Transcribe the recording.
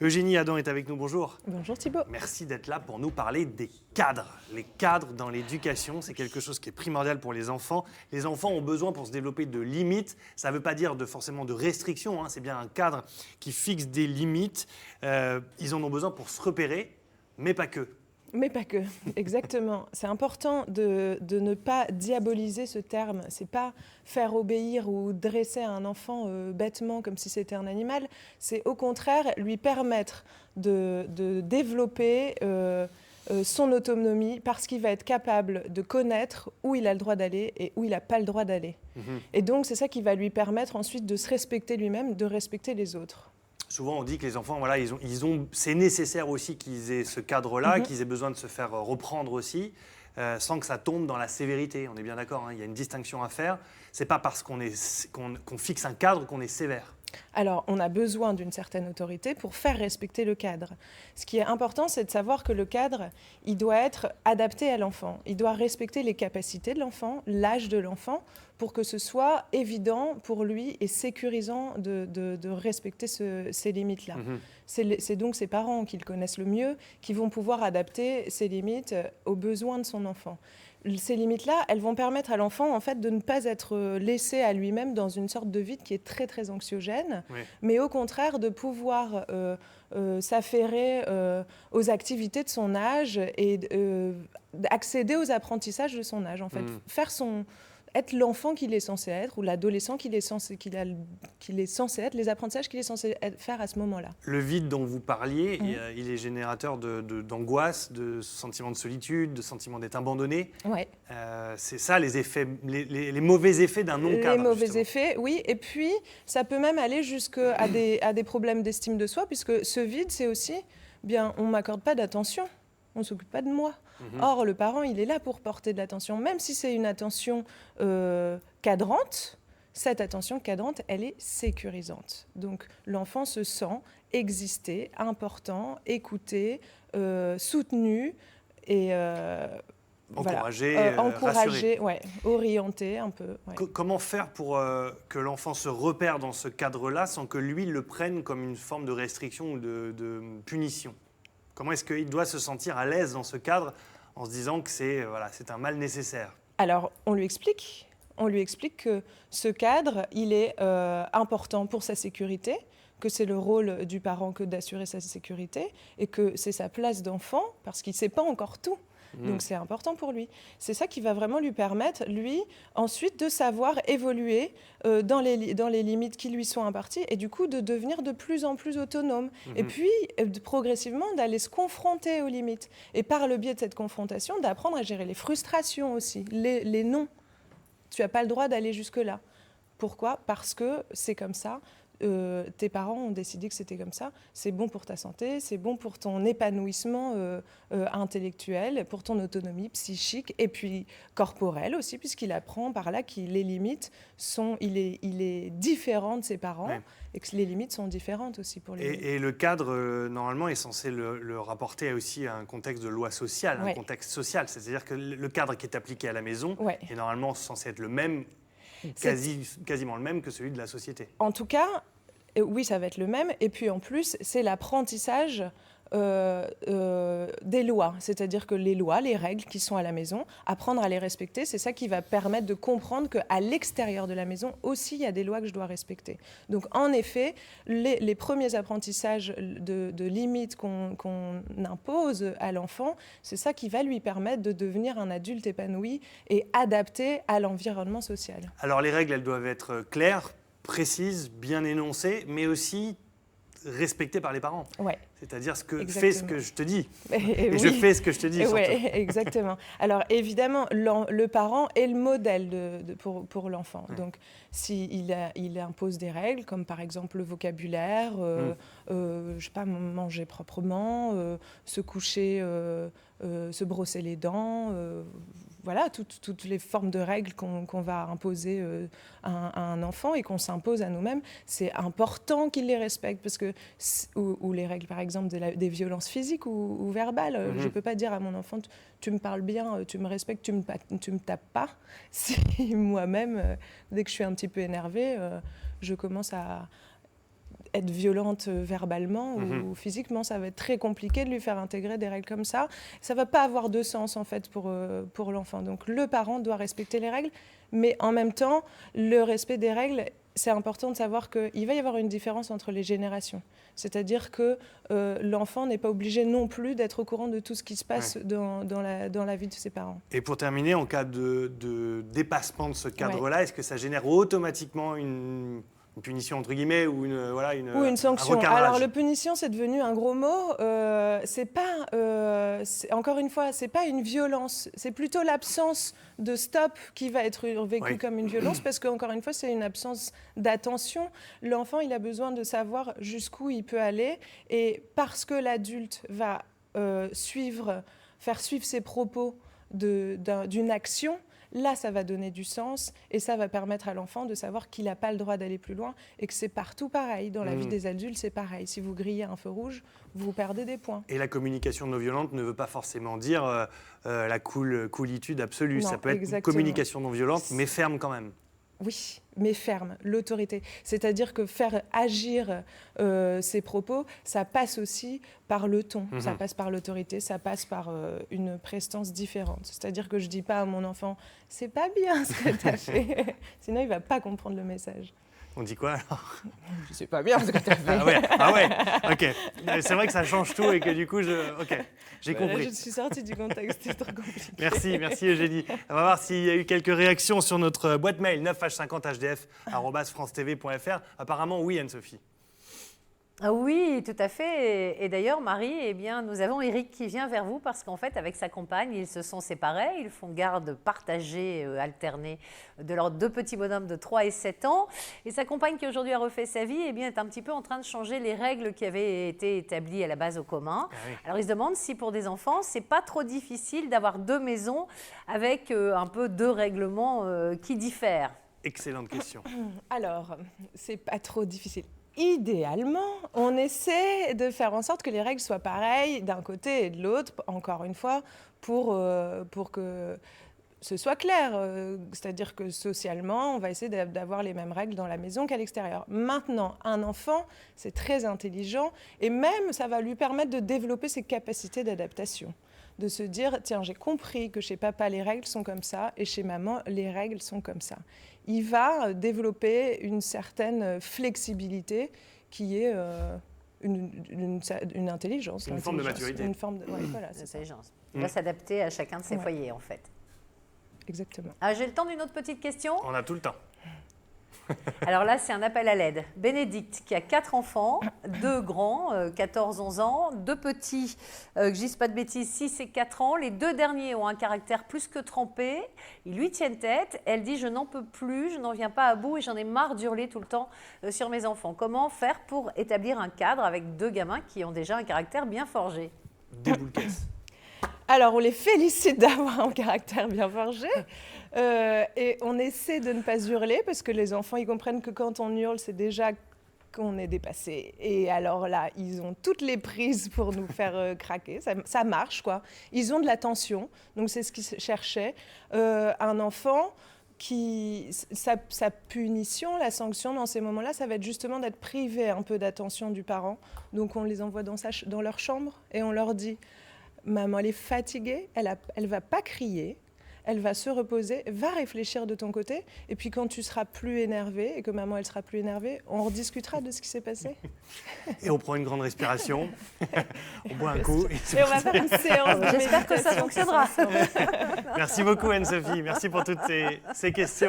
Eugénie Adam est avec nous, bonjour. Bonjour Thibaut. Merci d'être là pour nous parler des cadres. Les cadres dans l'éducation, c'est quelque chose qui est primordial pour les enfants. Les enfants ont besoin pour se développer de limites. Ça ne veut pas dire forcément de restrictions, c'est bien un cadre qui fixe des limites. Ils en ont besoin pour se repérer, mais pas que. Mais pas que, exactement. C'est important de ne pas diaboliser ce terme. C'est pas faire obéir ou dresser un enfant bêtement comme si c'était un animal. C'est au contraire lui permettre de développer son autonomie parce qu'il va être capable de connaître où il a le droit d'aller et où il n'a pas le droit d'aller. Et donc c'est ça qui va lui permettre ensuite de se respecter lui-même, de respecter les autres. Souvent, on dit que les enfants, c'est nécessaire aussi qu'ils aient ce cadre-là, qu'ils aient besoin de se faire reprendre aussi, sans que ça tombe dans la sévérité. On est bien d'accord, il y a une distinction à faire. Ce n'est pas parce qu'on fixe un cadre qu'on est sévère. Alors, on a besoin d'une certaine autorité pour faire respecter le cadre. Ce qui est important, c'est de savoir que le cadre, il doit être adapté à l'enfant. Il doit respecter les capacités de l'enfant, l'âge de l'enfant, pour que ce soit évident pour lui et sécurisant de respecter ces limites-là. C'est donc ses parents qui le connaissent le mieux, qui vont pouvoir adapter ces limites aux besoins de son enfant. Ces limites-là, elles vont permettre à l'enfant en fait, de ne pas être laissé à lui-même dans une sorte de vide qui est très, très anxiogène, mais au contraire de pouvoir s'affairer aux activités de son âge et accéder aux apprentissages de son âge. En fait, être l'enfant qu'il est censé être ou l'adolescent qu'il est censé être, les apprentissages qu'il est censé faire à ce moment-là. Le vide dont vous parliez, il est générateur d'angoisse, de sentiments de solitude, de sentiments d'être abandonné. Ouais. C'est ça les effets, les mauvais effets d'un non-cadre. Les mauvais effets, oui. Et puis, ça peut même aller jusqu'à des problèmes d'estime de soi, puisque ce vide, c'est aussi, on ne m'accorde pas d'attention. On ne s'occupe pas de moi. Or, le parent, il est là pour porter de l'attention. Même si c'est une attention cadrante, cette attention cadrante, elle est sécurisante. Donc, l'enfant se sent exister, important, écouté, soutenu et encouragé, orienté un peu. Ouais. Comment faire pour que l'enfant se repère dans ce cadre-là sans que lui le prenne comme une forme de restriction ou de punition ? Comment est-ce qu'il doit se sentir à l'aise dans ce cadre en se disant que c'est un mal nécessaire ? Alors, on lui explique que ce cadre, il est important pour sa sécurité, que c'est le rôle du parent que d'assurer sa sécurité et que c'est sa place d'enfant parce qu'il ne sait pas encore tout. Donc c'est important pour lui. C'est ça qui va vraiment lui permettre, lui, ensuite de savoir évoluer dans les limites qui lui sont imparties et du coup de devenir de plus en plus autonome. Et puis, progressivement, d'aller se confronter aux limites. Et par le biais de cette confrontation, d'apprendre à gérer les frustrations aussi, les non. Tu n'as pas le droit d'aller jusque-là. Pourquoi ? Parce que c'est comme ça. Tes parents ont décidé que c'était comme ça, c'est bon pour ta santé, c'est bon pour ton épanouissement intellectuel, pour ton autonomie psychique et puis corporelle aussi, puisqu'il apprend par là que les limites il est différent de ses parents et que les limites sont différentes aussi pour lui. Et le cadre, normalement, est censé le rapporter aussi à un contexte de loi sociale, un contexte social, c'est-à-dire que le cadre qui est appliqué à la maison est normalement censé être le même, quasiment le même que celui de la société. En tout cas, oui, ça va être le même. Et puis en plus, c'est l'apprentissage des lois. C'est-à-dire que les lois, les règles qui sont à la maison, apprendre à les respecter, c'est ça qui va permettre de comprendre qu'à l'extérieur de la maison aussi, il y a des lois que je dois respecter. Donc en effet, les premiers apprentissages de limites qu'on impose à l'enfant, c'est ça qui va lui permettre de devenir un adulte épanoui et adapté à l'environnement social. Alors les règles, elles doivent être claires, précises, bien énoncées, mais aussi respectées par les parents. Ouais. C'est-à-dire fais ce que je te dis. Et oui. Je fais ce que je te dis. Oui, exactement. Alors évidemment, le parent est le modèle pour l'enfant. Donc s'il impose des règles, comme par exemple le vocabulaire, je sais pas, manger proprement, se coucher, se brosser les dents, voilà, toutes les formes de règles qu'on va imposer à un enfant et qu'on s'impose à nous-mêmes, c'est important qu'il les respecte. Parce que, ou les règles, par exemple, des violences physiques ou verbales. Je ne peux pas dire à mon enfant, tu me parles bien, tu me respectes, tu me tapes pas. Si moi-même, dès que je suis un petit peu énervée, je commence à être violente verbalement ou physiquement. Ça va être très compliqué de lui faire intégrer des règles comme ça. Ça ne va pas avoir de sens, en fait, pour l'enfant. Donc, le parent doit respecter les règles, mais en même temps, le respect des règles, c'est important de savoir qu'il va y avoir une différence entre les générations. C'est-à-dire que l'enfant n'est pas obligé non plus d'être au courant de tout ce qui se passe dans la vie de ses parents. Et pour terminer, en cas de dépassement de ce cadre-là, est-ce que ça génère automatiquement une punition entre guillemets ou une sanction. un recadrage? Alors, le punition, c'est devenu un gros mot. Encore une fois, c'est pas une violence. C'est plutôt l'absence de stop qui va être vécue comme une violence, parce qu'encore une fois, c'est une absence d'attention. L'enfant, il a besoin de savoir jusqu'où il peut aller, et parce que l'adulte va faire suivre ses propos d'une action. Là, ça va donner du sens et ça va permettre à l'enfant de savoir qu'il n'a pas le droit d'aller plus loin et que c'est partout pareil. Dans la vie des adultes, c'est pareil. Si vous grillez un feu rouge, vous perdez des points. Et la communication non violente ne veut pas forcément dire la coolitude absolue. Non, ça peut être une communication non violente, mais ferme quand même. Oui, mais ferme, l'autorité. C'est-à-dire que faire agir ses propos, ça passe aussi par le ton, ça passe par l'autorité, ça passe par une prestance différente. C'est-à-dire que je ne dis pas à mon enfant « c'est pas bien ce que tu as fait », sinon il ne va pas comprendre le message. On dit quoi alors? C'est pas bien ce que tu as fait. Ah ouais, ok. C'est vrai que ça change tout et que du coup, j'ai compris. Là, je suis sortie du contexte, c'est trop compliqué. Merci Eugénie. On va voir s'il y a eu quelques réactions sur notre boîte mail 9h50hdf@francetv.fr. Apparemment, oui, Anne-Sophie. Ah oui, tout à fait. Et d'ailleurs, Marie, eh bien, nous avons Eric qui vient vers vous parce qu'en fait, avec sa compagne, ils se sont séparés. Ils font garde partagée, alternée de leurs deux petits bonhommes de 3 et 7 ans. Et sa compagne, qui aujourd'hui a refait sa vie, eh bien, est un petit peu en train de changer les règles qui avaient été établies à la base au commun. Ah oui. Alors, ils se demandent si pour des enfants, c'est pas trop difficile d'avoir deux maisons avec un peu deux règlements qui diffèrent. Excellente question. Alors, c'est pas trop difficile. Idéalement, on essaie de faire en sorte que les règles soient pareilles d'un côté et de l'autre, encore une fois, pour que ce soit clair. C'est-à-dire que socialement, on va essayer d'avoir les mêmes règles dans la maison qu'à l'extérieur. Maintenant, un enfant, c'est très intelligent et même ça va lui permettre de développer ses capacités d'adaptation. De se dire, tiens, j'ai compris que chez papa, les règles sont comme ça et chez maman, les règles sont comme ça. Il va développer une certaine flexibilité qui est une intelligence. Une forme de maturité. Une forme de, voilà, c'est intelligence. Il va s'adapter à chacun de ses foyers, en fait. Exactement. Ah, j'ai le temps d'une autre petite question? On a tout le temps. Alors là, c'est un appel à l'aide. Bénédicte, qui a 4 enfants, 2 grands, 14-11 ans, 2 petits, que je dise pas de bêtises, 6 et 4 ans. Les 2 derniers ont un caractère plus que trempé. Ils lui tiennent tête. Elle dit « je n'en peux plus, je n'en viens pas à bout et j'en ai marre d'hurler tout le temps sur mes enfants ». Comment faire pour établir un cadre avec 2 gamins qui ont déjà un caractère bien forgé? Des boules caisses. Alors, on les félicite d'avoir un caractère bien forgé. Et on essaie de ne pas hurler parce que les enfants, ils comprennent que quand on hurle, c'est déjà qu'on est dépassé. Et alors là, ils ont toutes les prises pour nous faire craquer. Ça marche, quoi. Ils ont de l'attention. Donc, c'est ce qu'ils cherchaient. Un enfant sa punition, la sanction dans ces moments-là, ça va être justement d'être privé un peu d'attention du parent. Donc, on les envoie dans leur chambre et on leur dit « Maman, elle est fatiguée, elle va pas crier. » Elle va se reposer, va réfléchir de ton côté, et puis quand tu seras plus énervé et que maman elle sera plus énervée, on rediscutera de ce qui s'est passé. Et on prend une grande respiration, on boit un coup. Et on va faire une séance de J'espère que ça fonctionnera. Merci beaucoup Anne-Sophie, merci pour toutes ces questions.